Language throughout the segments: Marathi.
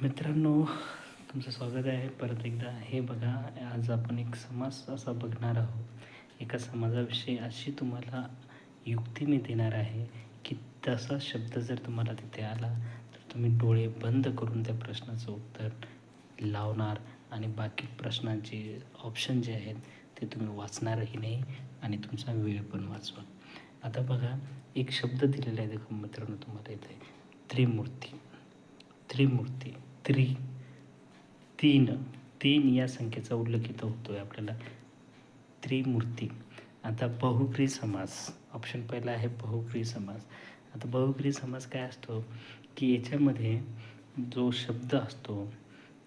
मित्रांनो, तुमचं स्वागत आहे परत एकदा. हे बघा, आज आपण एक समास असा बघणार आहोत. एका समाजाविषयी अशी तुम्हाला युक्ती मी देणार आहे की तसा शब्द जर तुम्हाला तिथे आला तर तुम्ही डोळे बंद करून त्या प्रश्नाचं उत्तर लावणार आणि बाकी प्रश्नांचे ऑप्शन जे आहेत ते तुम्ही वाचणारही नाही आणि तुमचा वेळ पण वाचवा. आता बघा, एक शब्द दिलेला आहे देखो मित्रांनो तुम्हाला इथे, त्रिमूर्ती. त्रिमूर्ती, तीन तीन या संख्येचा उल्लेख इथं होतो आहे आपल्याला. त्रिमूर्ती. आता बहुब्री समास, ऑप्शन पहिला आहे बहुब्री समास. आता बहुब्री समास काय असतो की याच्यामध्ये जो शब्द असतो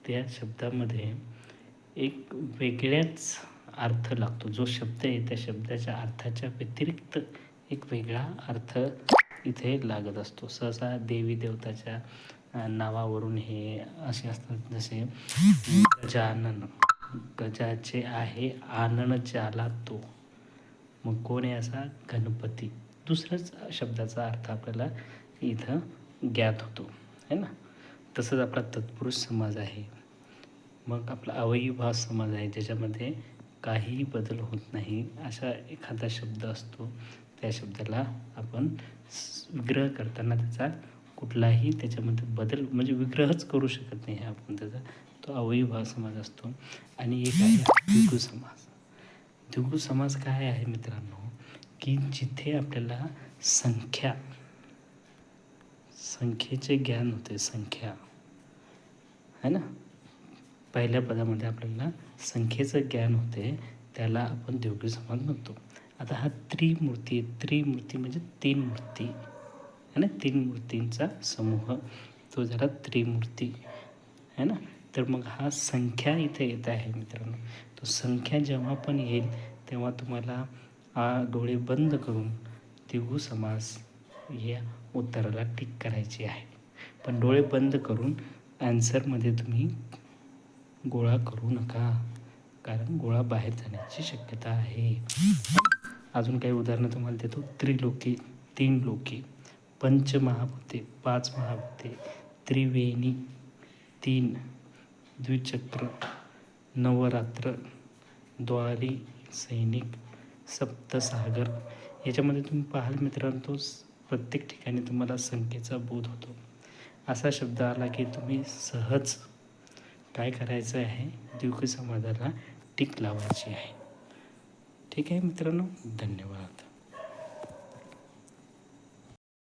त्या शब्दामध्ये एक वेगळ्याच अर्थ लागतो. जो शब्द आहे त्या शब्दाच्या अर्थाच्या व्यतिरिक्त एक वेगळा अर्थ इथे लागत असतो. सहसा देवी देवताच्या नावावरून हे असे असतात, जसे गजानन, गजाचे आहे आनन ज्याला तो. मग कोण आहे असा? गणपती. दुसऱ्याच शब्दाचा अर्थ आपल्याला इथं ज्ञात होतो है ना. तसंच आपला तत्पुरुष समाज आहे. मग आपला अवयवीभाव समाज आहे, ज्याच्यामध्ये काहीही बदल होत नाही असा एखादा शब्द असतो. त्या शब्दाला आपण विग्रह करताना त्याचा कुठलाही त्याच्यामध्ये बदल म्हणजे विग्रहच करू शकत नाही आपण त्याचा, तो अवयवीभाव समाज असतो. आणि एक आहे द्विगु समास. द्विगु समास काय आहे मित्रांनो, की जिथे आपल्याला संख्येचे ज्ञान होते. संख्या है ना, पहिल्या पदामध्ये आपल्याला संख्येचं ज्ञान होते, त्याला आपण द्विगु समास म्हणतो. आता हा त्रिमूर्ती म्हणजे तीन मूर्ती है ना, तीन मूर्तींचा समूह, तो जरा त्रिमूर्ती है ना. तर मग हा संख्या इथे येत आहे मित्रांनो. तो संख्या जेव्हा पण येईल तेव्हा तुम्हाला डोळे बंद करून द्विगु समास या उत्तराला टिक करायची आहे. पण डोळे बंद करून ॲन्सरमध्ये तुम्ही गोळा करू नका, कारण गोळा बाहेर जाण्याची शक्यता आहे. अजून काही उदाहरणं तुम्हाला देतो. त्रिलोकी, तीन लोकी. पंचमहाभूते, पाच महाभूते. त्रिवेणी, तीन. द्विचक्र, नवरात्र, द्वारी, सैनिक, सप्तसागर. याच्यामध्ये तुम्ही पाहाल मित्रांनो, प्रत्येक ठिकाणी तुम्हाला संख्येचा बोध होतो. असा शब्द आला की तुम्ही सहज काय करायचं आहे, द्विगु समासाला टिक लावायची आहे. ठीक आहे मित्रांनो, धन्यवाद.